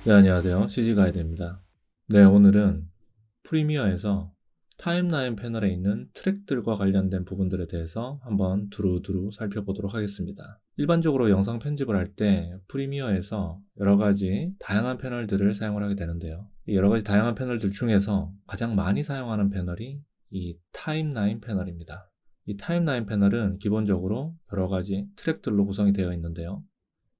네, 안녕하세요. CG가이드입니다. 네, 오늘은 프리미어에서 타임라인 패널에 있는 트랙들과 관련된 부분들에 대해서 한번 두루두루 살펴보도록 하겠습니다. 일반적으로 영상 편집을 할 때 프리미어에서 여러 가지 다양한 패널들을 사용을 하게 되는데요. 이 여러 가지 다양한 패널들 중에서 가장 많이 사용하는 패널이 이 타임라인 패널입니다. 이 타임라인 패널은 기본적으로 여러 가지 트랙들로 구성이 되어 있는데요.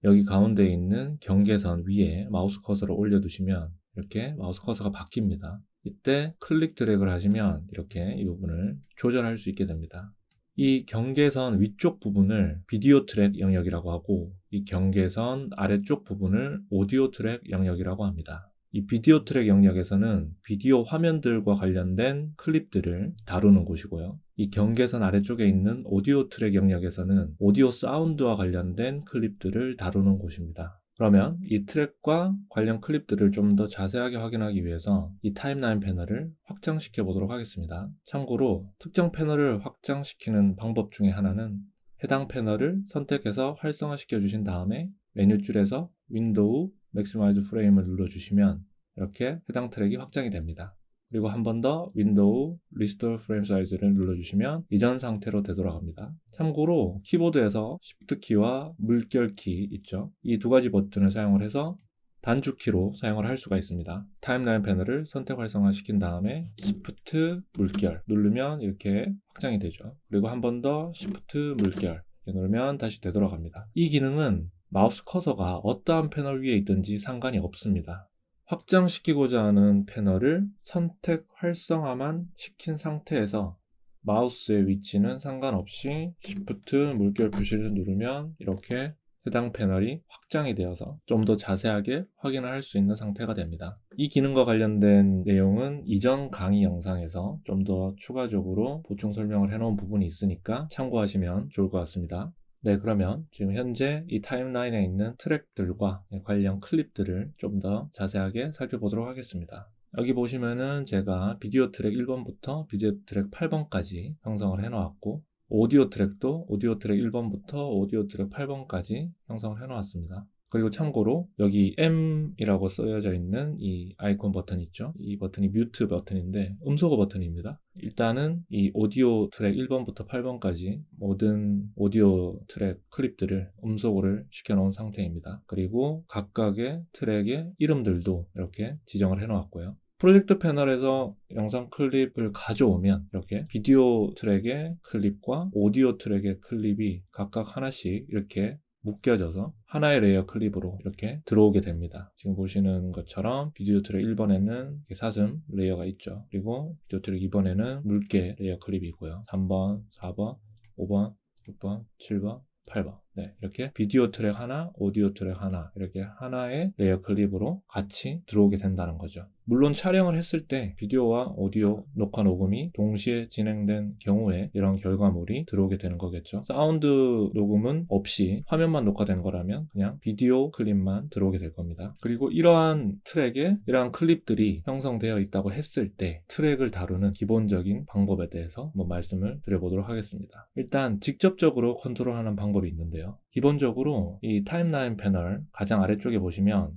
여기 가운데 있는 경계선 위에 마우스 커서를 올려두시면 이렇게 마우스 커서가 바뀝니다. 이때 클릭 드래그를 하시면 이렇게 이 부분을 조절할 수 있게 됩니다. 이 경계선 위쪽 부분을 비디오 트랙 영역이라고 하고, 이 경계선 아래쪽 부분을 오디오 트랙 영역이라고 합니다. 이 비디오 트랙 영역에서는 비디오 화면들과 관련된 클립들을 다루는 곳이고요. 이 경계선 아래쪽에 있는 오디오 트랙 영역에서는 오디오 사운드와 관련된 클립들을 다루는 곳입니다. 그러면 이 트랙과 관련 클립들을 좀 더 자세하게 확인하기 위해서 이 타임라인 패널을 확장시켜 보도록 하겠습니다. 참고로 특정 패널을 확장시키는 방법 중에 하나는 해당 패널을 선택해서 활성화시켜 주신 다음에 메뉴줄에서 윈도우 맥시마이즈 프레임을 눌러주시면 이렇게 해당 트랙이 확장이 됩니다. 그리고 한 번 더 윈도우 리스토어 프레임 사이즈를 눌러주시면 이전 상태로 되돌아갑니다. 참고로 키보드에서 Shift 키와 물결 키 있죠. 이 두 가지 버튼을 사용을 해서 단축키로 사용을 할 수가 있습니다. 타임라인 패널을 선택 활성화시킨 다음에 Shift 물결 누르면 이렇게 확장이 되죠. 그리고 한 번 더 Shift 물결 누르면 다시 되돌아갑니다. 이 기능은 마우스 커서가 어떠한 패널 위에 있든지 상관이 없습니다. 확장시키고자 하는 패널을 선택 활성화만 시킨 상태에서 마우스의 위치는 상관없이 Shift 물결 표시를 누르면 이렇게 해당 패널이 확장이 되어서 좀 더 자세하게 확인을 할 수 있는 상태가 됩니다. 이 기능과 관련된 내용은 이전 강의 영상에서 좀 더 추가적으로 보충 설명을 해놓은 부분이 있으니까 참고하시면 좋을 것 같습니다. 네, 그러면 지금 현재 이 타임라인에 있는 트랙들과 관련 클립들을 좀 더 자세하게 살펴보도록 하겠습니다. 여기 보시면은 제가 비디오 트랙 1번부터 비디오 트랙 8번까지 형성을 해 놓았고, 오디오 트랙도 오디오 트랙 1번부터 오디오 트랙 8번까지 형성을 해 놓았습니다. 그리고 참고로 여기 M이라고 쓰여져 있는 이 아이콘 버튼 있죠? 이 버튼이 뮤트 버튼인데 음소거 버튼입니다. 일단은 이 오디오 트랙 1번부터 8번까지 모든 오디오 트랙 클립들을 음소거를 시켜 놓은 상태입니다. 그리고 각각의 트랙의 이름들도 이렇게 지정을 해 놓았고요. 프로젝트 패널에서 영상 클립을 가져오면 이렇게 비디오 트랙의 클립과 오디오 트랙의 클립이 각각 하나씩 이렇게 묶여져서 하나의 레이어 클립으로 이렇게 들어오게 됩니다. 지금 보시는 것처럼 비디오 트랙 1번에는 사슴 레이어가 있죠. 그리고 비디오 트랙 2번에는 물개 레이어 클립이 있고요. 3번, 4번, 5번, 6번, 7번, 8번. 네, 이렇게 비디오 트랙 하나, 오디오 트랙 하나, 이렇게 하나의 레이어 클립으로 같이 들어오게 된다는 거죠. 물론 촬영을 했을 때 비디오와 오디오 녹화 녹음이 동시에 진행된 경우에 이런 결과물이 들어오게 되는 거겠죠. 사운드 녹음은 없이 화면만 녹화된 거라면 그냥 비디오 클립만 들어오게 될 겁니다. 그리고 이러한 트랙에 이러한 클립들이 형성되어 있다고 했을 때 트랙을 다루는 기본적인 방법에 대해서 한번 말씀을 드려보도록 하겠습니다. 일단 직접적으로 컨트롤하는 방법이 있는데요. 기본적으로 이 타임라인 패널 가장 아래쪽에 보시면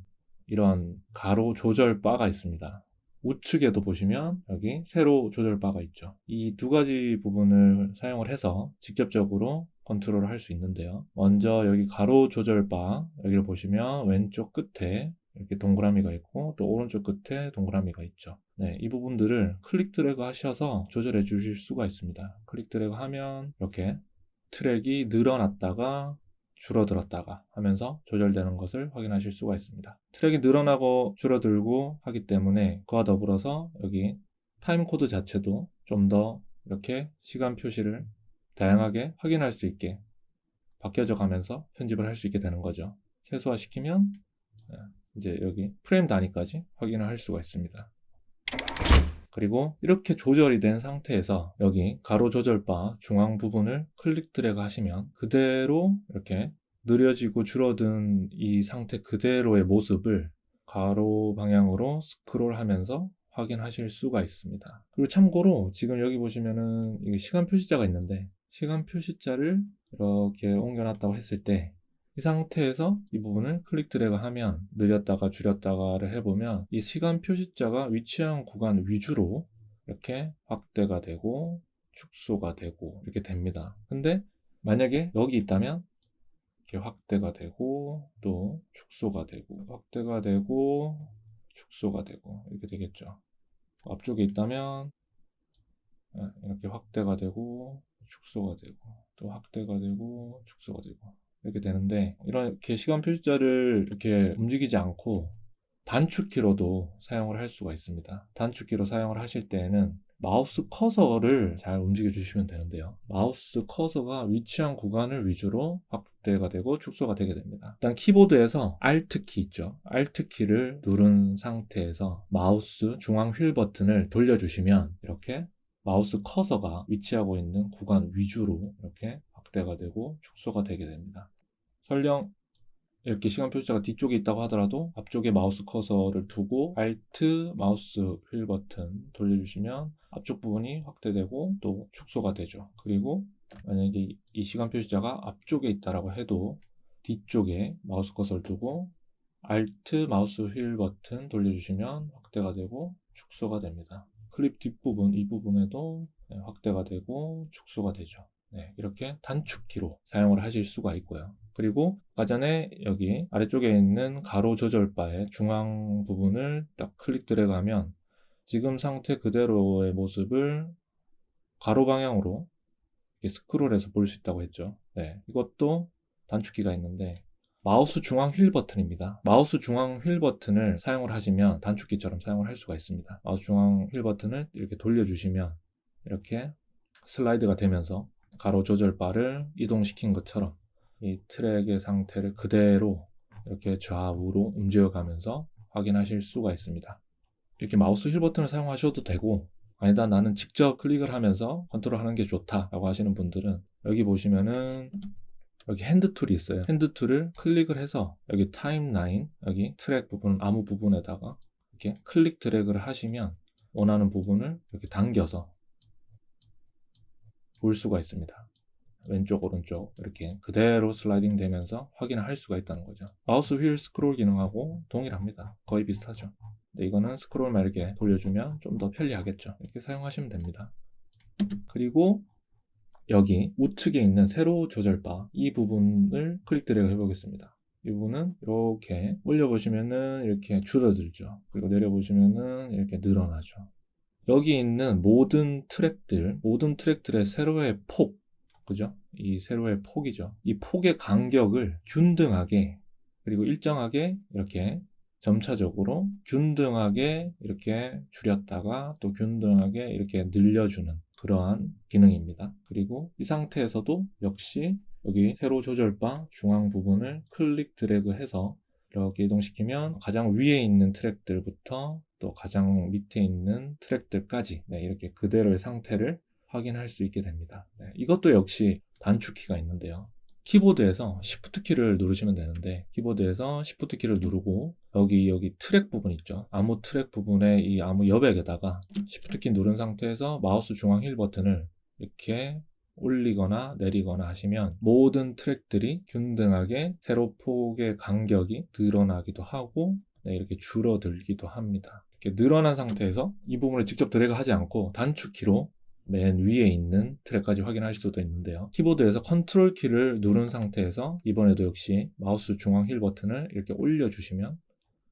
이런 가로 조절 바가 있습니다. 우측에도 보시면 여기 세로 조절 바가 있죠. 이 두 가지 부분을 사용을 해서 직접적으로 컨트롤을 할 수 있는데요. 먼저 여기 가로 조절 바 여기를 보시면 왼쪽 끝에 이렇게 동그라미가 있고 또 오른쪽 끝에 동그라미가 있죠. 네, 이 부분들을 클릭 드래그 하셔서 조절해 주실 수가 있습니다. 클릭 드래그 하면 이렇게 트랙이 늘어났다가 줄어들었다가 하면서 조절되는 것을 확인하실 수가 있습니다. 트랙이 늘어나고 줄어들고 하기 때문에 그와 더불어서 여기 타임 코드 자체도 좀 더 이렇게 시간 표시를 다양하게 확인할 수 있게 바뀌어져 가면서 편집을 할 수 있게 되는 거죠. 최소화시키면 이제 여기 프레임 단위까지 확인을 할 수가 있습니다. 그리고 이렇게 조절이 된 상태에서 여기 가로 조절바 중앙 부분을 클릭 드래그 하시면 그대로 이렇게 느려지고 줄어든 이 상태 그대로의 모습을 가로 방향으로 스크롤 하면서 확인하실 수가 있습니다. 그리고 참고로 지금 여기 보시면은 시간 표시자가 있는데 시간 표시자를 이렇게 옮겨놨다고 했을 때 이 상태에서 이 부분을 클릭 드래그 하면 늘렸다가 줄였다가를 해보면 이 시간 표시자가 위치한 구간 위주로 이렇게 확대가 되고 축소가 되고 이렇게 됩니다. 근데 만약에 여기 있다면 이렇게 확대가 되고 또 축소가 되고 확대가 되고 축소가 되고 이렇게 되겠죠. 앞쪽에 있다면 이렇게 확대가 되고 축소가 되고 또 확대가 되고 축소가 되고 이렇게 되는데, 이렇게 시간 표시자를 이렇게 움직이지 않고 단축키로도 사용을 할 수가 있습니다. 단축키로 사용을 하실 때에는 마우스 커서를 잘 움직여 주시면 되는데요. 마우스 커서가 위치한 구간을 위주로 확대가 되고 축소가 되게 됩니다. 일단 키보드에서 Alt키 있죠. Alt키를 누른 상태에서 마우스 중앙 휠 버튼을 돌려주시면 이렇게 마우스 커서가 위치하고 있는 구간 위주로 이렇게 확대가 되고 축소가 되게 됩니다. 설령 이렇게 시간 표시자가 뒤쪽에 있다고 하더라도 앞쪽에 마우스 커서를 두고 Alt 마우스 휠 버튼 돌려주시면 앞쪽 부분이 확대되고 또 축소가 되죠. 그리고 만약에 이 시간 표시자가 앞쪽에 있다라고 해도 뒤쪽에 마우스 커서를 두고 Alt 마우스 휠 버튼 돌려주시면 확대가 되고 축소가 됩니다. 클립 뒷부분, 이 부분에도 확대가 되고 축소가 되죠. 이렇게 단축키로 사용을 하실 수가 있고요. 그리고 아까 전에 여기 아래쪽에 있는 가로 조절바의 중앙 부분을 딱 클릭 드래그 하면 지금 상태 그대로의 모습을 가로 방향으로 스크롤해서 볼 수 있다고 했죠. 이것도 단축키가 있는데 마우스 중앙 휠 버튼입니다. 마우스 중앙 휠 버튼을 사용을 하시면 단축키처럼 사용을 할 수가 있습니다. 마우스 중앙 휠 버튼을 이렇게 돌려주시면 이렇게 슬라이드가 되면서 가로 조절바를 이동시킨 것처럼 이 트랙의 상태를 그대로 이렇게 좌우로 움직여가면서 확인하실 수가 있습니다. 이렇게 마우스 휠 버튼을 사용하셔도 되고, 아니다 나는 직접 클릭을 하면서 컨트롤하는 게 좋다 라고 하시는 분들은 여기 보시면은 여기 핸드 툴이 있어요. 핸드 툴을 클릭을 해서 여기 타임라인, 여기 트랙 부분, 아무 부분에다가 이렇게 클릭 드래그를 하시면 원하는 부분을 이렇게 당겨서 볼 수가 있습니다. 왼쪽 오른쪽 이렇게 그대로 슬라이딩 되면서 확인을 할 수가 있다는 거죠. 마우스 휠 스크롤 기능하고 동일합니다. 거의 비슷하죠. 근데 이거는 스크롤만 이렇게 돌려주면 좀 더 편리하겠죠. 이렇게 사용하시면 됩니다. 그리고 여기 우측에 있는 세로 조절바 이 부분을 클릭 드래그 해보겠습니다. 이 부분은 이렇게 올려보시면은 이렇게 줄어들죠. 그리고 내려보시면은 이렇게 늘어나죠. 여기 있는 모든 트랙들의 세로의 폭, 그죠? 이 세로의 폭이죠. 이 폭의 간격을 균등하게, 그리고 일정하게 이렇게 점차적으로 균등하게 이렇게 줄였다가 또 균등하게 이렇게 늘려주는 그러한 기능입니다. 그리고 이 상태에서도 역시 여기 세로 조절바 중앙 부분을 클릭 드래그 해서 이렇게 이동시키면 가장 위에 있는 트랙들부터 또 가장 밑에 있는 트랙들까지 이렇게 그대로의 상태를 확인할 수 있게 됩니다. 이것도 역시 단축키가 있는데요. 키보드에서 Shift 키를 누르시면 되는데, 키보드에서 Shift 키를 누르고 여기 트랙 부분 있죠. 아무 트랙 부분에 이 아무 여백에다가 Shift 키 누른 상태에서 마우스 중앙 휠 버튼을 이렇게 올리거나 내리거나 하시면 모든 트랙들이 균등하게 세로 폭의 간격이 드러나기도 하고 이렇게 줄어들기도 합니다. 이렇게 늘어난 상태에서 이 부분을 직접 드래그 하지 않고 단축키로 맨 위에 있는 트랙까지 확인하실 수도 있는데요. 키보드에서 컨트롤 키를 누른 상태에서 이번에도 역시 마우스 중앙 휠 버튼을 이렇게 올려주시면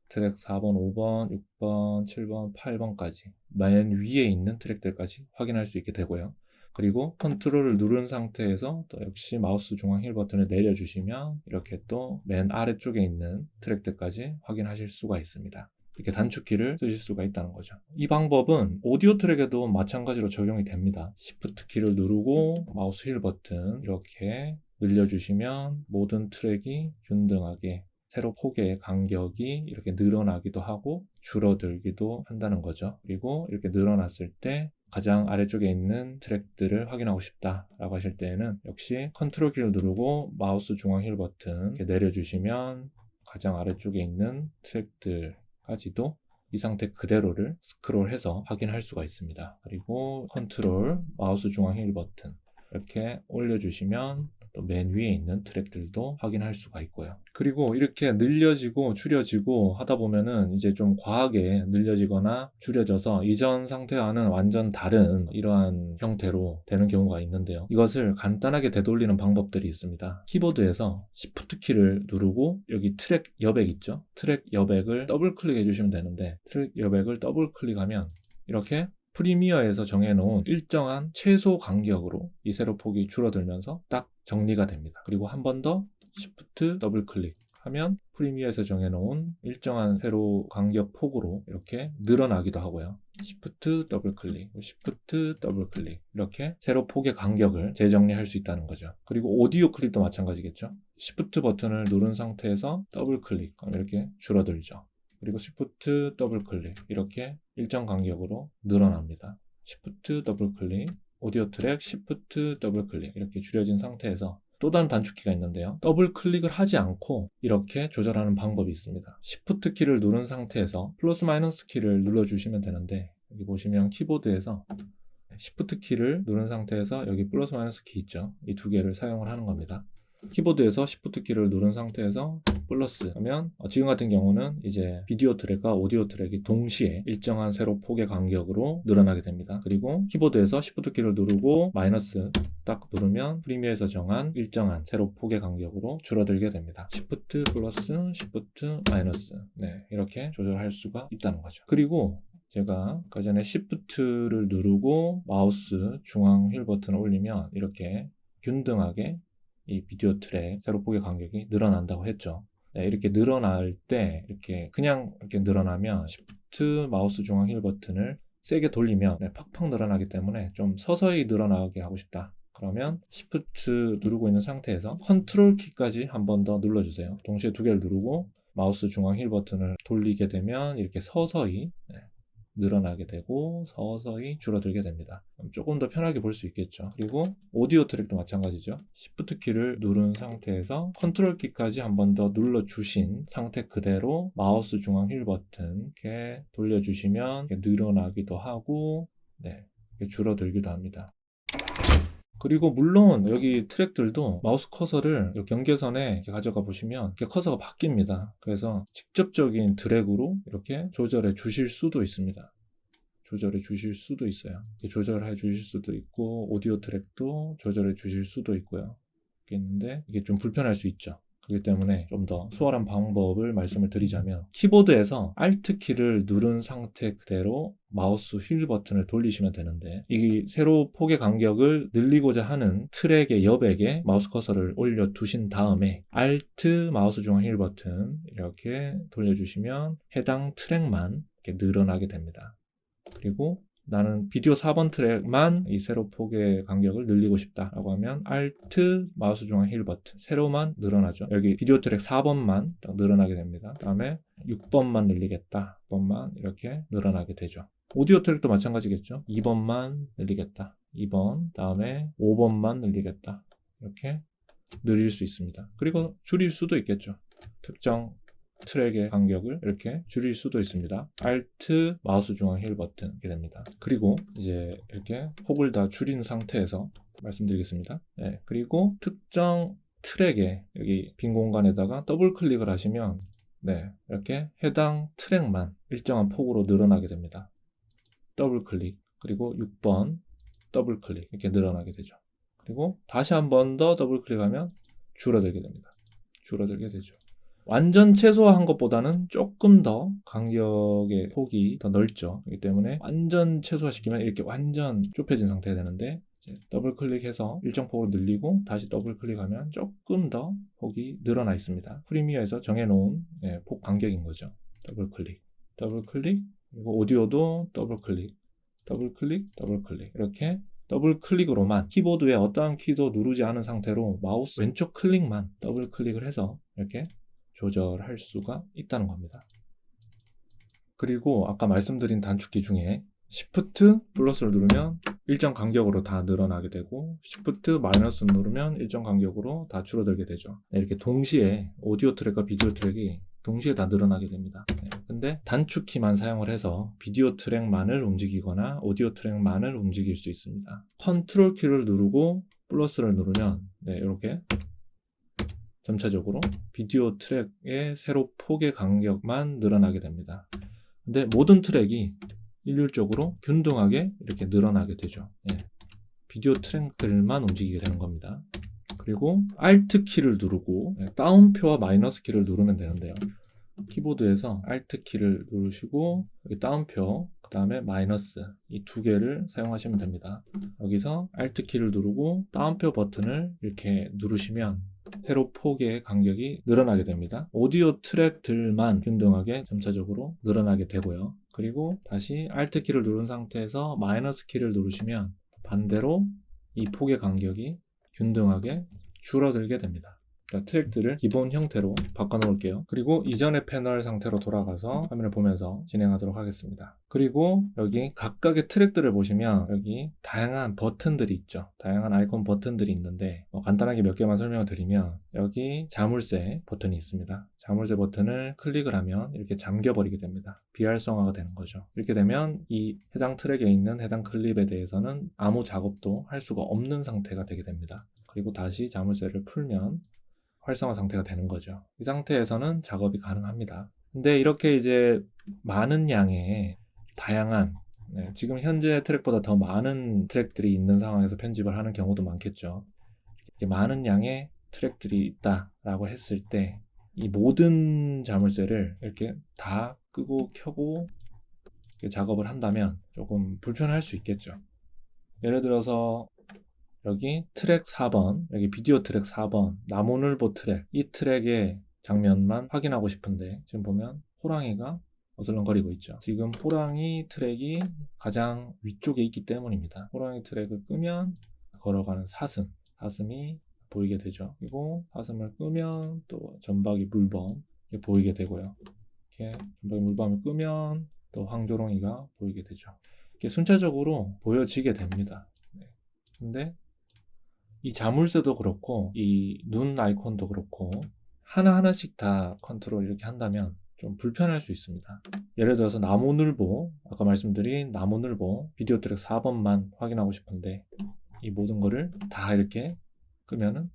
트랙 4번, 5번, 6번, 7번, 8번까지 맨 위에 있는 트랙들까지 확인할 수 있게 되고요. 그리고 컨트롤을 누른 상태에서 또 역시 마우스 중앙 휠 버튼을 내려주시면 이렇게 또 맨 아래쪽에 있는 트랙들까지 확인하실 수가 있습니다. 이렇게 단축키를 쓰실 수가 있다는 거죠. 이 방법은 오디오 트랙에도 마찬가지로 적용이 됩니다. Shift 키를 누르고 마우스 휠 버튼 이렇게 늘려주시면 모든 트랙이 균등하게 세로 폭의 간격이 이렇게 늘어나기도 하고 줄어들기도 한다는 거죠. 그리고 이렇게 늘어났을 때 가장 아래쪽에 있는 트랙들을 확인하고 싶다 라고 하실 때에는 역시 컨트롤 키를 누르고 마우스 중앙 휠 버튼 이렇게 내려주시면 가장 아래쪽에 있는 트랙들까지도 이 상태 그대로를 스크롤해서 확인할 수가 있습니다. 그리고 컨트롤 마우스 중앙 휠 버튼 이렇게 올려주시면 또 맨 위에 있는 트랙들도 확인할 수가 있고요. 그리고 이렇게 늘려지고 줄여지고 하다 보면은 이제 좀 과하게 늘려지거나 줄여져서 이전 상태와는 완전 다른 이러한 형태로 되는 경우가 있는데요. 이것을 간단하게 되돌리는 방법들이 있습니다. 키보드에서 Shift 키를 누르고 여기 트랙 여백 있죠? 트랙 여백을 더블 클릭해 주시면 되는데, 트랙 여백을 더블 클릭하면 이렇게 프리미어에서 정해놓은 일정한 최소 간격으로 이 세로폭이 줄어들면서 딱 정리가 됩니다. 그리고 한 번 더 Shift 더블 클릭하면 프리미어에서 정해놓은 일정한 세로 간격 폭으로 이렇게 늘어나기도 하고요. Shift 더블 클릭, Shift 더블 클릭, 이렇게 세로 폭의 간격을 재정리할 수 있다는 거죠. 그리고 오디오 클립도 마찬가지겠죠. Shift 버튼을 누른 상태에서 더블 클릭, 그럼 이렇게 줄어들죠. 그리고 Shift 더블 클릭, 이렇게 일정 간격으로 늘어납니다. Shift 더블 클릭, 오디오 트랙 Shift 더블 클릭, 이렇게 줄여진 상태에서 또 다른 단축키가 있는데요. 더블 클릭을 하지 않고 이렇게 조절하는 방법이 있습니다. Shift 키를 누른 상태에서 플러스 마이너스 키를 눌러주시면 되는데, 여기 보시면 키보드에서 Shift 키를 누른 상태에서 여기 플러스 마이너스 키 있죠. 이 두 개를 사용을 하는 겁니다. 키보드에서 Shift 키를 누른 상태에서 플러스 하면 지금 같은 경우는 이제 비디오 트랙과 오디오 트랙이 동시에 일정한 세로 폭의 간격으로 늘어나게 됩니다. 그리고 키보드에서 Shift 키를 누르고 마이너스 딱 누르면 프리미어에서 정한 일정한 세로 폭의 간격으로 줄어들게 됩니다. Shift 플러스 Shift 마이너스, 네, 이렇게 조절할 수가 있다는 거죠. 그리고 제가 그 전에 Shift를 누르고 마우스 중앙 휠 버튼을 올리면 이렇게 균등하게 이 비디오 트랙 세로폭의 간격이 늘어난다고 했죠. 네, 이렇게 늘어날 때 이렇게 그냥 이렇게 늘어나면 Shift 마우스 중앙 휠 버튼을 세게 돌리면 팍팍 늘어나기 때문에 좀 서서히 늘어나게 하고 싶다. 그러면 Shift 누르고 있는 상태에서 컨트롤 키까지 한 번 더 눌러주세요. 동시에 두 개를 누르고 마우스 중앙 휠 버튼을 돌리게 되면 이렇게 서서히 늘어나게 되고 서서히 줄어들게 됩니다. 조금 더 편하게 볼 수 있겠죠. 그리고 오디오 트랙도 마찬가지죠. Shift 키를 누른 상태에서 컨트롤 키까지 한 번 더 눌러주신 상태 그대로 마우스 중앙 휠 버튼 이렇게 돌려주시면 이렇게 늘어나기도 하고, 네, 이렇게 줄어들기도 합니다. 그리고 물론 여기 트랙들도 마우스 커서를 경계선에 이렇게 가져가 보시면 이렇게 커서가 바뀝니다. 그래서 직접적인 드래그로 이렇게 조절해 주실 수도 있습니다. 조절해 주실 수도 있어요. 조절해 주실 수도 있고, 오디오 트랙도 조절해 주실 수도 있고요. 이렇게 있는데 이게 좀 불편할 수 있죠. 그렇기 때문에 좀 더 수월한 방법을 말씀을 드리자면, 키보드에서 Alt 키를 누른 상태 그대로 마우스 휠 버튼을 돌리시면 되는데, 이 세로 폭의 간격을 늘리고자 하는 트랙의 여백에 마우스 커서를 올려 두신 다음에 Alt 마우스 중앙 휠 버튼 이렇게 돌려주시면 해당 트랙만 이렇게 늘어나게 됩니다. 그리고 나는 비디오 4번 트랙만 이 세로 폭의 간격을 늘리고 싶다라고 하면 Alt 마우스 중앙 휠 버튼 세로만 늘어나죠. 여기 비디오 트랙 4번만 딱 늘어나게 됩니다. 다음에 6번만 늘리겠다, 6번만 이렇게 늘어나게 되죠. 오디오 트랙도 마찬가지겠죠. 2번만 늘리겠다, 2번, 다음에 5번만 늘리겠다, 이렇게 늘릴 수 있습니다. 그리고 줄일 수도 있겠죠. 특정 트랙의 간격을 이렇게 줄일 수도 있습니다. Alt 마우스 중앙 휠 버튼 이렇게 됩니다. 그리고 이제 이렇게 폭을 다 줄인 상태에서 말씀드리겠습니다. 네, 그리고 특정 트랙에 여기 빈 공간에다가 더블 클릭을 하시면 네, 이렇게 해당 트랙만 일정한 폭으로 늘어나게 됩니다. 더블 클릭, 그리고 6번 더블 클릭, 이렇게 늘어나게 되죠. 그리고 다시 한 번 더 더블 클릭하면 줄어들게 됩니다. 줄어들게 되죠. 완전 최소화한 것보다는 조금 더 간격의 폭이 더 넓죠. 그렇기 때문에 완전 최소화시키면 이렇게 완전 좁혀진 상태가 되는데, 이제 더블 클릭해서 일정 폭으로 늘리고 다시 더블 클릭하면 조금 더 폭이 늘어나 있습니다. 프리미어에서 정해놓은 폭 간격인 거죠. 더블 클릭, 더블 클릭, 그리고 오디오도 더블 클릭, 더블 클릭, 더블 클릭, 이렇게 더블 클릭으로만 키보드에 어떠한 키도 누르지 않은 상태로 마우스 왼쪽 클릭만 더블 클릭을 해서 이렇게 조절할 수가 있다는 겁니다. 그리고 아까 말씀드린 단축키 중에 Shift 플러스를 누르면 일정 간격으로 다 늘어나게 되고, Shift 마이너스 누르면 일정 간격으로 다 줄어들게 되죠. 이렇게 동시에 오디오 트랙과 비디오 트랙이 동시에 다 늘어나게 됩니다. 근데 단축키만 사용을 해서 비디오 트랙만을 움직이거나 오디오 트랙만을 움직일 수 있습니다. 컨트롤 키를 누르고 플러스를 누르면 네, 이렇게 점차적으로 비디오 트랙의 세로 폭의 간격만 늘어나게 됩니다. 근데 모든 트랙이 일률적으로 균등하게 이렇게 늘어나게 되죠. 네, 비디오 트랙들만 움직이게 되는 겁니다. 그리고 Alt 키를 누르고 다운표와 마이너스 키를 누르면 되는데요. 키보드에서 Alt 키를 누르시고 여기 다운표, 그 다음에 마이너스 이 두 개를 사용하시면 됩니다. 여기서 Alt 키를 누르고 다운표 버튼을 이렇게 누르시면 세로 폭의 간격이 늘어나게 됩니다. 오디오 트랙들만 균등하게 점차적으로 늘어나게 되고요. 그리고 다시 Alt 키를 누른 상태에서 마이너스 키를 누르시면 반대로 이 폭의 간격이 균등하게 줄어들게 됩니다. 트랙들을 기본 형태로 바꿔 놓을게요. 그리고 이전의 패널 상태로 돌아가서 화면을 보면서 진행하도록 하겠습니다. 그리고 여기 각각의 트랙들을 보시면 여기 다양한 버튼들이 있죠. 다양한 아이콘 버튼들이 있는데 간단하게 몇 개만 설명을 드리면 여기 자물쇠 버튼이 있습니다. 자물쇠 버튼을 클릭을 하면 이렇게 잠겨버리게 됩니다. 비활성화가 되는 거죠. 이렇게 되면 이 해당 트랙에 있는 해당 클립에 대해서는 아무 작업도 할 수가 없는 상태가 되게 됩니다. 그리고 다시 자물쇠를 풀면 활성화 상태가 되는 거죠. 이 상태에서는 작업이 가능합니다. 근데 이렇게 이제 많은 양의 다양한 지금 현재 트랙보다 더 많은 트랙들이 있는 상황에서 편집을 하는 경우도 많겠죠. 이렇게 많은 양의 트랙들이 있다라고 했을 때 이 모든 자물쇠를 이렇게 다 끄고 켜고 작업을 한다면 조금 불편할 수 있겠죠. 예를 들어서 여기 트랙 4번, 여기 비디오 트랙 4번, 나무늘보 트랙, 이 트랙의 장면만 확인하고 싶은데 지금 보면 호랑이가 어슬렁거리고 있죠. 지금 호랑이 트랙이 가장 위쪽에 있기 때문입니다. 호랑이 트랙을 끄면 걸어가는 사슴이 보이게 되죠. 그리고 사슴을 끄면 또 점박이 물범 보이게 되고요. 이렇게 점박이 물범을 끄면 또 황조롱이가 보이게 되죠. 이렇게 순차적으로 보여지게 됩니다. 근데 이 자물쇠도 그렇고 이 눈 아이콘도 그렇고 하나하나씩 다 컨트롤 이렇게 한다면 좀 불편할 수 있습니다. 예를 들어서 나무늘보, 아까 말씀드린 나무늘보 비디오 트랙 4번만 확인하고 싶은데 이 모든 거를 다 이렇게 끄면은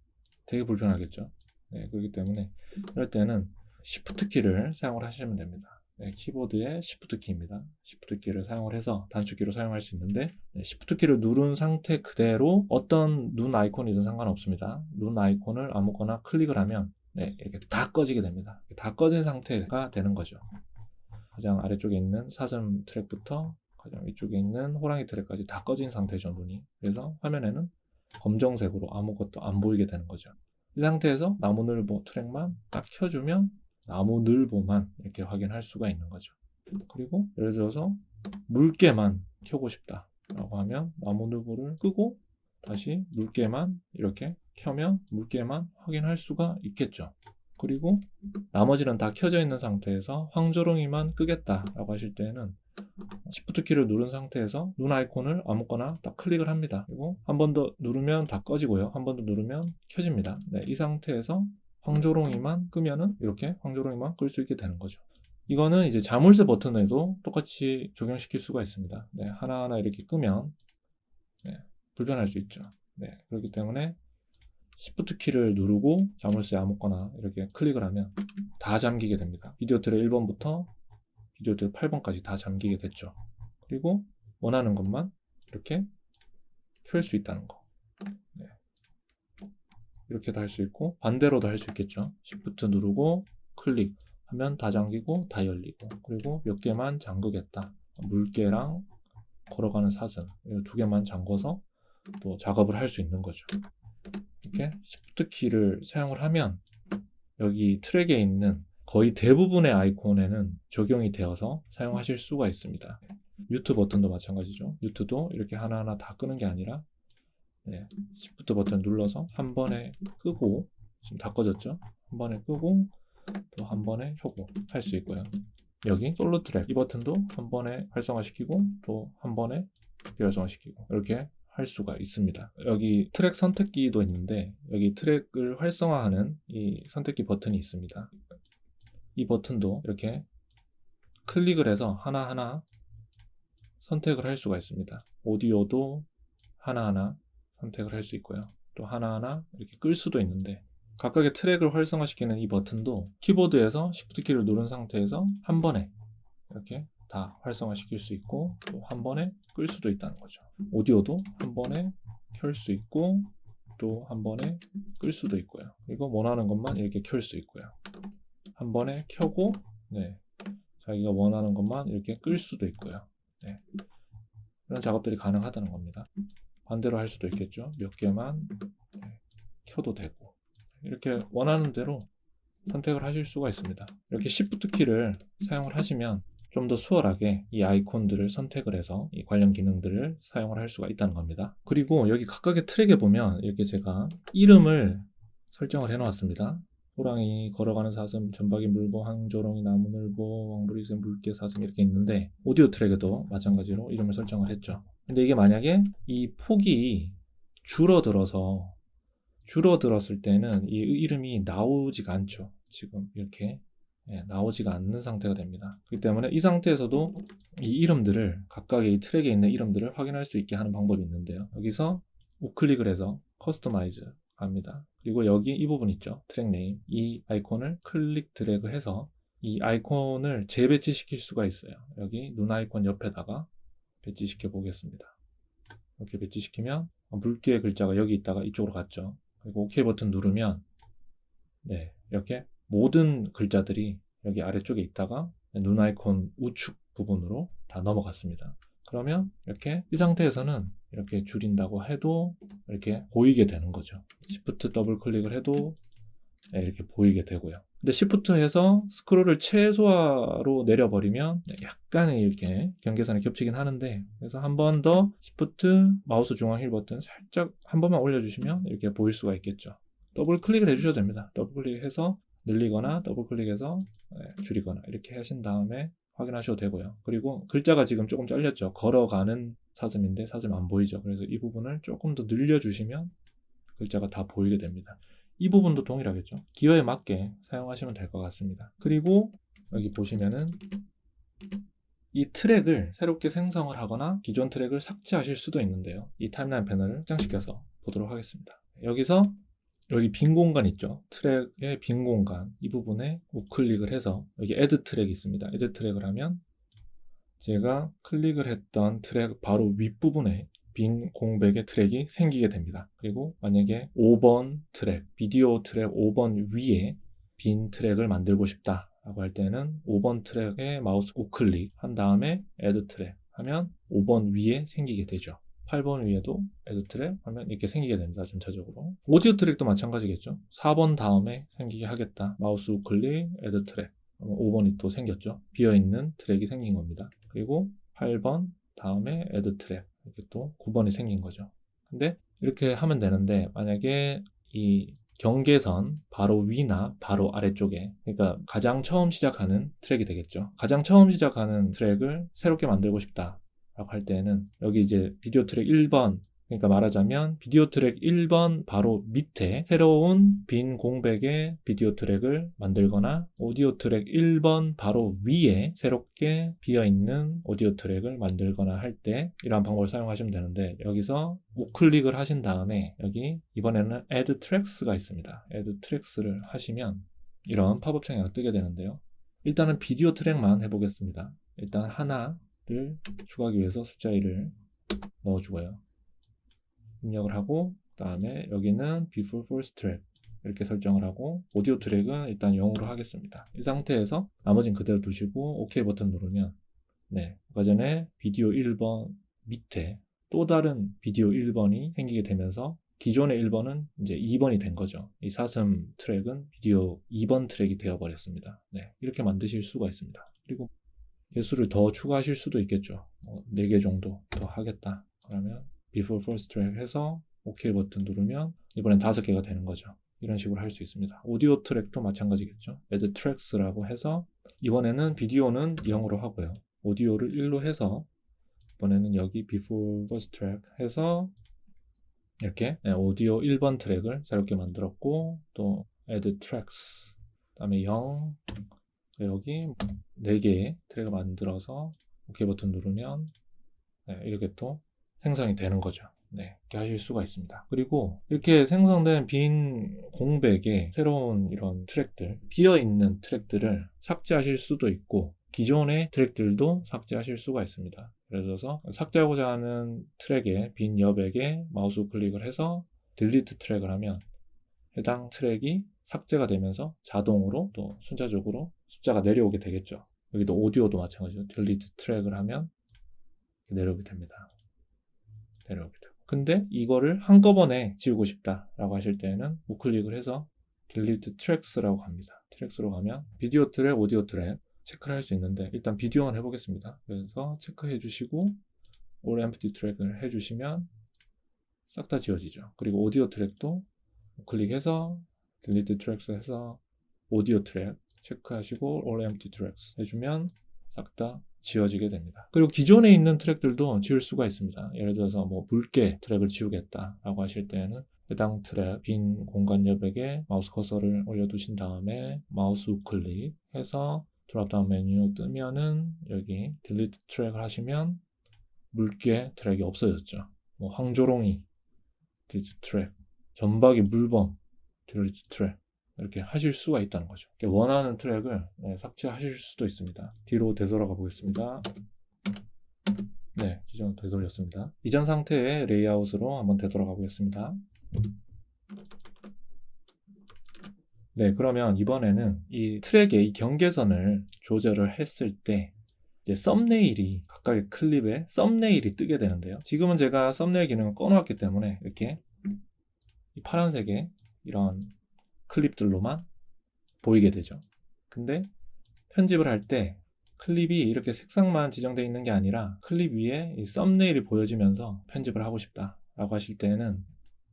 되게 불편하겠죠. 네, 그렇기 때문에 이럴 때는 Shift 키를 사용을 하시면 됩니다. 네, 키보드의 Shift 키입니다. Shift 키를 사용을 해서 단축키로 사용할 수 있는데 Shift 키를 누른 상태 그대로 어떤 눈 아이콘이든 상관없습니다. 눈 아이콘을 아무거나 클릭을 하면 이렇게 다 꺼지게 됩니다. 다 꺼진 상태가 되는 거죠. 가장 아래쪽에 있는 사슴 트랙부터 가장 위쪽에 있는 호랑이 트랙까지 다 꺼진 상태죠, 눈이. 그래서 화면에는 검정색으로 아무것도 안 보이게 되는 거죠. 이 상태에서 나무늘보 트랙만 딱 켜주면 나무늘보만 이렇게 확인할 수가 있는 거죠. 그리고 예를 들어서 물개만 켜고 싶다 라고 하면 나무늘보를 끄고 다시 물개만 이렇게 켜면 물개만 확인할 수가 있겠죠. 그리고 나머지는 다 켜져 있는 상태에서 황조롱이만 끄겠다 라고 하실 때는 Shift 키를 누른 상태에서 눈 아이콘을 아무거나 딱 클릭을 합니다. 그리고 한 번 더 누르면 다 꺼지고요. 한 번 더 누르면 켜집니다. 이 상태에서 황조롱이만 끄면은 이렇게 황조롱이만 끌 수 있게 되는 거죠. 이거는 이제 자물쇠 버튼에도 똑같이 적용시킬 수가 있습니다. 하나하나 이렇게 끄면 불편할 수 있죠. 그렇기 때문에 Shift 키를 누르고 자물쇠 아무거나 이렇게 클릭을 하면 다 잠기게 됩니다. 비디오 트랙 1번부터 비디오 트랙 8번까지 다 잠기게 됐죠. 그리고 원하는 것만 이렇게 켤 수 있다는 거. 이렇게도 할 수 있고 반대로도 할 수 있겠죠. Shift 누르고 클릭 하면 다 잠기고 다 열리고 그리고 몇 개만 잠그겠다. 물개랑 걸어가는 사슴 이 두 개만 잠궈서 또 작업을 할 수 있는 거죠. 이렇게 Shift 키를 사용을 하면 여기 트랙에 있는 거의 대부분의 아이콘에는 적용이 되어서 사용하실 수가 있습니다. 뮤트 버튼도 마찬가지죠. 뮤트도 이렇게 하나하나 다 끄는 게 아니라 Shift 버튼 눌러서 한 번에 끄고 지금 다 꺼졌죠. 한 번에 끄고 또 한 번에 켜고 할 수 있고요. 여기 솔로 트랙 이 버튼도 한 번에 활성화시키고 또 한 번에 비활성화시키고 이렇게 할 수가 있습니다. 여기 트랙 선택기도 있는데 여기 트랙을 활성화하는 이 선택기 버튼이 있습니다. 이 버튼도 이렇게 클릭을 해서 하나하나 선택을 할 수가 있습니다. 오디오도 하나하나 선택을 할 수 있고요. 또 하나하나 이렇게 끌 수도 있는데, 각각의 트랙을 활성화시키는 이 버튼도 키보드에서 Shift 키를 누른 상태에서 한 번에 이렇게 다 활성화시킬 수 있고, 또 한 번에 끌 수도 있다는 거죠. 오디오도 한 번에 켤 수 있고, 또 한 번에 끌 수도 있고요. 이거 원하는 것만 이렇게 켤 수 있고요. 한 번에 켜고, 네, 자기가 원하는 것만 이렇게 끌 수도 있고요. 네, 이런 작업들이 가능하다는 겁니다. 반대로 할 수도 있겠죠. 몇 개만 켜도 되고, 이렇게 원하는 대로 선택을 하실 수가 있습니다. 이렇게 Shift 키를 사용을 하시면 좀 더 수월하게 이 아이콘들을 선택을 해서 이 관련 기능들을 사용을 할 수가 있다는 겁니다. 그리고 여기 각각의 트랙에 보면 이렇게 제가 이름을 설정을 해 놓았습니다. 호랑이, 걸어가는 사슴, 전박이, 물보, 항조롱이, 나무늘보, 왕부리새, 물개, 사슴 이렇게 있는데, 오디오 트랙에도 마찬가지로 이름을 설정을 했죠. 근데 이게 만약에 이 폭이 줄어들었을 때는 이 이름이 나오지가 않죠. 지금 이렇게 나오지가 않는 상태가 됩니다. 그렇기 때문에 이 상태에서도 이 이름들을, 각각의 이 트랙에 있는 이름들을 확인할 수 있게 하는 방법이 있는데요. 여기서 우클릭을 해서 커스터마이즈 갑니다. 그리고 여기 이 부분 있죠. 트랙 네임. 이 아이콘을 클릭 드래그 해서 이 아이콘을 재배치시킬 수가 있어요. 여기 눈 아이콘 옆에다가 배치시켜 보겠습니다. 이렇게 배치시키면 물개의 글자가 여기 있다가 이쪽으로 갔죠. 그리고 OK 버튼 누르면, 네, 이렇게 모든 글자들이 여기 아래쪽에 있다가 눈 아이콘 우측 부분으로 다 넘어갔습니다. 그러면 이렇게 이 상태에서는 이렇게 줄인다고 해도 이렇게 보이게 되는 거죠. Shift 더블 클릭을 해도 이렇게 보이게 되고요. 근데 Shift 해서 스크롤을 최소화로 내려버리면 약간의 이렇게 경계선이 겹치긴 하는데, 그래서 한 번 더 Shift 마우스 중앙 휠 버튼 살짝 한 번만 올려주시면 이렇게 보일 수가 있겠죠. 더블 클릭을 해주셔도 됩니다. 더블 클릭해서 늘리거나 더블 클릭해서 줄이거나 이렇게 하신 다음에 확인하셔도 되고요. 그리고 글자가 지금 조금 잘렸죠. 걸어가는 사슴인데 사슴 안 보이죠. 그래서 이 부분을 조금 더 늘려주시면 글자가 다 보이게 됩니다. 이 부분도 동일하겠죠. 기호에 맞게 사용하시면 될 것 같습니다. 그리고 여기 보시면은 이 트랙을 새롭게 생성을 하거나 기존 트랙을 삭제하실 수도 있는데요. 이 타임라인 패널을 확장시켜서 보도록 하겠습니다. 여기서 여기 빈 공간 있죠. 트랙의 빈 공간, 이 부분에 우클릭을 해서 여기 애드 트랙이 있습니다. 애드 트랙을 하면 제가 클릭을 했던 트랙 바로 윗부분에 빈 공백의 트랙이 생기게 됩니다. 그리고 만약에 5번 트랙, 비디오 트랙 5번 위에 빈 트랙을 만들고 싶다 라고 할 때는 5번 트랙에 마우스 우클릭 한 다음에 애드 트랙 하면 5번 위에 생기게 되죠. 8번 위에도 애드 트랙 하면 이렇게 생기게 됩니다. 전체적으로. 오디오 트랙도 마찬가지겠죠. 4번 다음에 생기게 하겠다. 마우스 우클릭, 애드 트랙. 5번이 또 생겼죠. 비어있는 트랙이 생긴 겁니다. 그리고 8번 다음에 애드 트랙. 이렇게 또 9번이 생긴 거죠. 근데 이렇게 하면 되는데, 만약에 이 경계선 바로 위나 바로 아래쪽에, 그러니까 가장 처음 시작하는 트랙이 되겠죠. 가장 처음 시작하는 트랙을 새롭게 만들고 싶다 라고 할 때는 여기 이제 비디오 트랙 1번, 그러니까 말하자면 비디오 트랙 1번 바로 밑에 새로운 빈 공백의 비디오 트랙을 만들거나 오디오 트랙 1번 바로 위에 새롭게 비어있는 오디오 트랙을 만들거나 할 때 이러한 방법을 사용하시면 되는데, 여기서 우클릭을 하신 다음에 여기 이번에는 Add Tracks가 있습니다. Add Tracks를 하시면 이런 팝업 창이 뜨게 되는데요. 일단은 비디오 트랙만 해보겠습니다. 일단 하나를 추가하기 위해서 숫자 1을 넣어주고요. 입력을 하고, 그 다음에 여기는 before first track 이렇게 설정을 하고, 오디오 트랙은 일단 0으로 하겠습니다. 이 상태에서 나머지는 그대로 두시고 OK 버튼 누르면, 네, 아까 전에 비디오 1번 밑에 또 다른 비디오 1번이 생기게 되면서 기존의 1번은 이제 2번이 된 거죠. 이 사슴 트랙은 비디오 2번 트랙이 되어버렸습니다. 네, 이렇게 만드실 수가 있습니다. 그리고 개수를 더 추가하실 수도 있겠죠. 4개 정도 더 하겠다 그러면 before first track 해서 OK 버튼 누르면 이번엔 5개가 되는 거죠. 이런 식으로 할 수 있습니다. 오디오 트랙도 마찬가지겠죠. add tracks라고 해서 이번에는 비디오는 0으로 하고요. 오디오를 1로 해서 이번에는 여기 before first track 해서 이렇게 오디오 1번 트랙을 새롭게 만들었고, 또 add tracks 그다음에 0, 여기 4개의 트랙을 만들어서 OK 버튼 누르면 이렇게 또 생성이 되는 거죠. 네, 이렇게 하실 수가 있습니다. 그리고 이렇게 생성된 빈 공백에 새로운 이런 트랙들, 비어있는 트랙들을 삭제하실 수도 있고 기존의 트랙들도 삭제하실 수가 있습니다. 예를 들어서 삭제하고자 하는 트랙의 빈 여백에 마우스 클릭을 해서 딜리트 트랙을 하면 해당 트랙이 삭제가 되면서 자동으로 또 순차적으로 숫자가 내려오게 되겠죠. 여기도 오디오도 마찬가지로 딜리트 트랙을 하면 내려오게 됩니다. 내려오게 되고. 근데 이거를 한꺼번에 지우고 싶다라고 하실 때는 우클릭을 해서 딜리트 트랙스라고 갑니다. 트랙스로 가면 비디오 트랙, 오디오 트랙 체크를 할 수 있는데 일단 비디오만 해보겠습니다. 그래서 체크해 주시고 All Empty 트랙을 해주시면 싹 다 지워지죠. 그리고 오디오 트랙도 클릭해서 딜리트 트랙스 해서 오디오 트랙 체크하시고 All Empty Tracks 해주면 싹 다 지워지게 됩니다. 그리고 기존에 있는 트랙들도 지울 수가 있습니다. 예를 들어서 뭐 붉게 트랙을 지우겠다라고 하실 때는 해당 트랙 빈 공간 여백에 마우스 커서를 올려두신 다음에 마우스 우클릭 해서 드롭다운 메뉴 뜨면은 여기 딜리트 트랙을 하시면 붉게 트랙이 없어졌죠. 뭐 황조롱이 딜리트 트랙, 전박이 물범 딜리트 트랙 이렇게 하실 수가 있다는 거죠. 원하는 트랙을 삭제하실 수도 있습니다. 뒤로 되돌아가 보겠습니다. 네, 기존으로 되돌렸습니다. 이전 상태의 레이아웃으로 한번 되돌아가 보겠습니다. 네, 그러면 이번에는 이 트랙의 이 경계선을 조절을 했을 때 이제 썸네일이 각각의 클립에 썸네일이 뜨게 되는데요. 지금은 제가 썸네일 기능을 꺼놓았기 때문에 이렇게 이 파란색의 이런 클립들로만 보이게 되죠. 근데 편집을 할 때 클립이 이렇게 색상만 지정되어 있는 게 아니라 클립 위에 이 썸네일이 보여지면서 편집을 하고 싶다 라고 하실 때는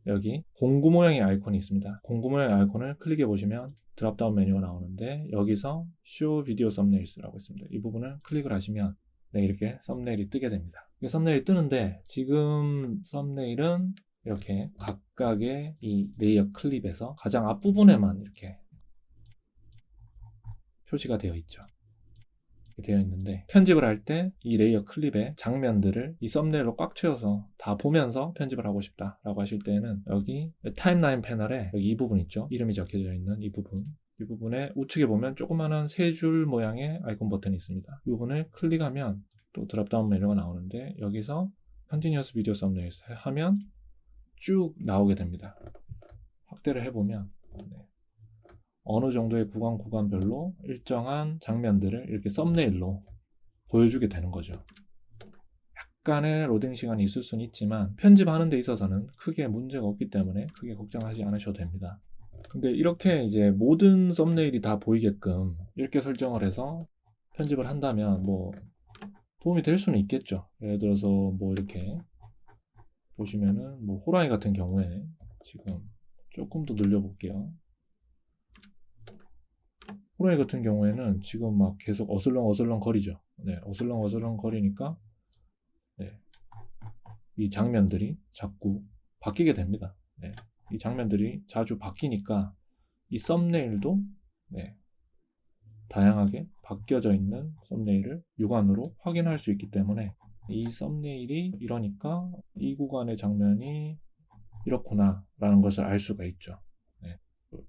여기 공구 모양의 아이콘이 있습니다. 공구 모양의 아이콘을 클릭해 보시면 드롭다운 메뉴가 나오는데 여기서 Show Video Thumbnails라고 있습니다. 이 부분을 클릭을 하시면 네, 이렇게 썸네일이 뜨게 됩니다. 썸네일이 뜨는데 지금 썸네일은 이렇게 각각의 이 레이어 클립에서 가장 앞부분에만 이렇게 표시가 되어 있죠. 되어 있는데 편집을 할 때 이 레이어 클립의 장면들을 이 썸네일로 꽉 채워서 다 보면서 편집을 하고 싶다 라고 하실 때는 여기 타임라인 패널에 여기 이 부분 있죠. 이름이 적혀져 있는 이 부분에 우측에 보면 조그마한 세 줄 모양의 아이콘 버튼이 있습니다. 이 부분을 클릭하면 또 드롭다운 메뉴가 나오는데 여기서 Continuous Video Thumbnails 하면 쭉 나오게 됩니다. 확대를 해보면 어느 정도의 구간별로 일정한 장면들을 이렇게 썸네일로 보여주게 되는 거죠. 약간의 로딩 시간이 있을 수는 있지만 편집하는 데 있어서는 크게 문제가 없기 때문에 크게 걱정하지 않으셔도 됩니다. 근데 이렇게 이제 모든 썸네일이 다 보이게끔 이렇게 설정을 해서 편집을 한다면 뭐 도움이 될 수는 있겠죠. 예를 들어서 뭐 이렇게 보시면은 뭐 호랑이 같은 경우에 지금 조금 더 늘려볼게요. 호랑이 같은 경우에는 지금 막 계속 어슬렁 거리죠. 네, 어슬렁 거리니까 네, 이 장면들이 자꾸 바뀌게 됩니다. 네, 이 장면들이 자주 바뀌니까 이 썸네일도 네, 다양하게 바뀌어져 있는 썸네일을 육안으로 확인할 수 있기 때문에 이 썸네일이 이러니까 이 구간의 장면이 이렇구나 라는 것을 알 수가 있죠. 네.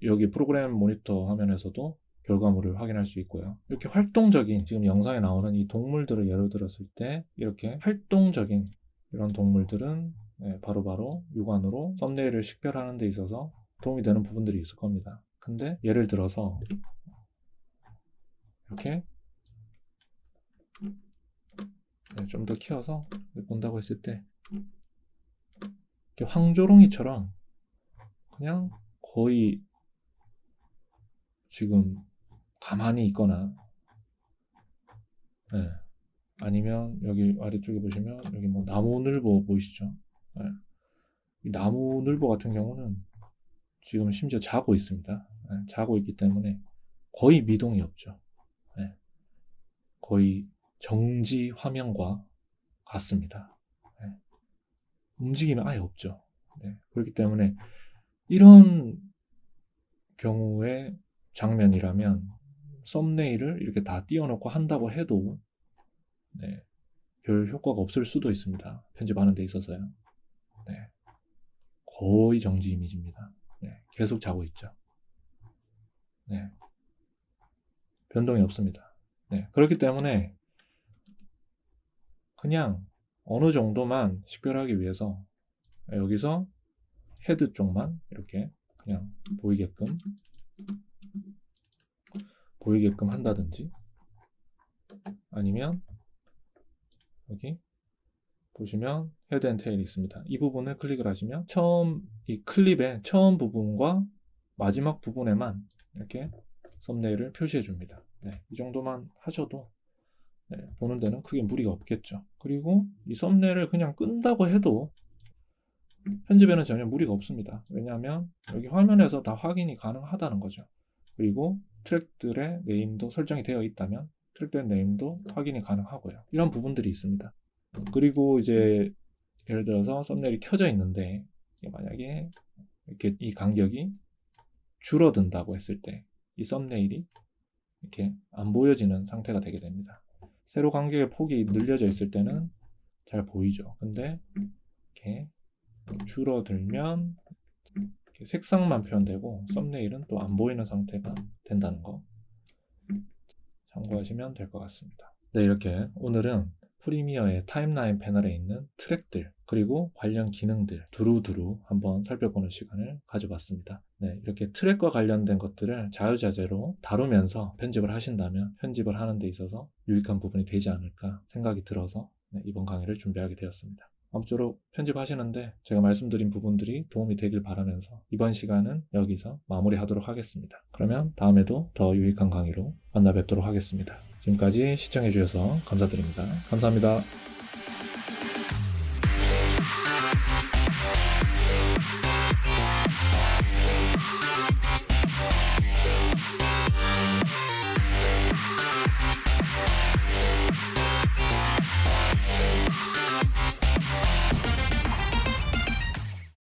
여기 프로그램 모니터 화면에서도 결과물을 확인할 수 있고요. 이렇게 활동적인 지금 영상에 나오는 이 동물들을 예로 들었을 때 이렇게 활동적인 이런 동물들은 바로바로 육안으로 썸네일을 식별하는 데 있어서 도움이 되는 부분들이 있을 겁니다. 근데 예를 들어서 이렇게 좀 더 키워서 본다고 했을 때 이렇게 황조롱이처럼 그냥 거의 지금 가만히 있거나 네. 아니면 여기 아래쪽에 보시면 여기 뭐 나무늘보 보이시죠? 네. 이 나무늘보 같은 경우는 지금 심지어 자고 있습니다. 네. 자고 있기 때문에 거의 미동이 없죠. 네. 거의 정지 화면과 같습니다. 네. 움직임이 아예 없죠. 네. 그렇기 때문에 이런 경우의 장면이라면 썸네일을 이렇게 다 띄워놓고 한다고 해도 네, 별 효과가 없을 수도 있습니다. 편집하는 데 있어서요. 네. 거의 정지 이미지입니다. 네. 계속 자고 있죠. 네. 변동이 없습니다. 네. 그렇기 때문에 그냥 어느 정도만 식별하기 위해서 여기서 헤드 쪽만 이렇게 그냥 보이게끔 한다든지, 아니면 여기 보시면 헤드 앤 테일이 있습니다. 이 부분을 클릭을 하시면 이 클립의 처음 부분과 마지막 부분에만 이렇게 썸네일을 표시해 줍니다. 네, 이 정도만 하셔도 보는 데는 크게 무리가 없겠죠. 그리고 이 썸네일을 그냥 끈다고 해도 편집에는 전혀 무리가 없습니다. 왜냐하면 여기 화면에서 다 확인이 가능하다는 거죠. 그리고 트랙들의 네임도 설정이 되어 있다면 트랙된 네임도 확인이 가능하고요. 이런 부분들이 있습니다. 그리고 이제 예를 들어서 썸네일이 켜져 있는데 만약에 이렇게 이 간격이 줄어든다고 했을 때 이 썸네일이 이렇게 안 보여지는 상태가 되게 됩니다. 세로 간격의 폭이 늘려져 있을 때는 잘 보이죠. 근데 이렇게 줄어들면 이렇게 색상만 표현되고 썸네일은 또 안 보이는 상태가 된다는 거 참고하시면 될 것 같습니다. 네, 이렇게 오늘은 프리미어의 타임라인 패널에 있는 트랙들 그리고 관련 기능들 두루두루 한번 살펴보는 시간을 가져봤습니다. 네, 이렇게 트랙과 관련된 것들을 자유자재로 다루면서 편집을 하신다면 편집을 하는 데 있어서 유익한 부분이 되지 않을까 생각이 들어서 이번 강의를 준비하게 되었습니다. 아무쪼록 편집하시는데 제가 말씀드린 부분들이 도움이 되길 바라면서 이번 시간은 여기서 마무리하도록 하겠습니다. 그러면 다음에도 더 유익한 강의로 만나 뵙도록 하겠습니다. 지금까지 시청해주셔서 감사드립니다. 감사합니다.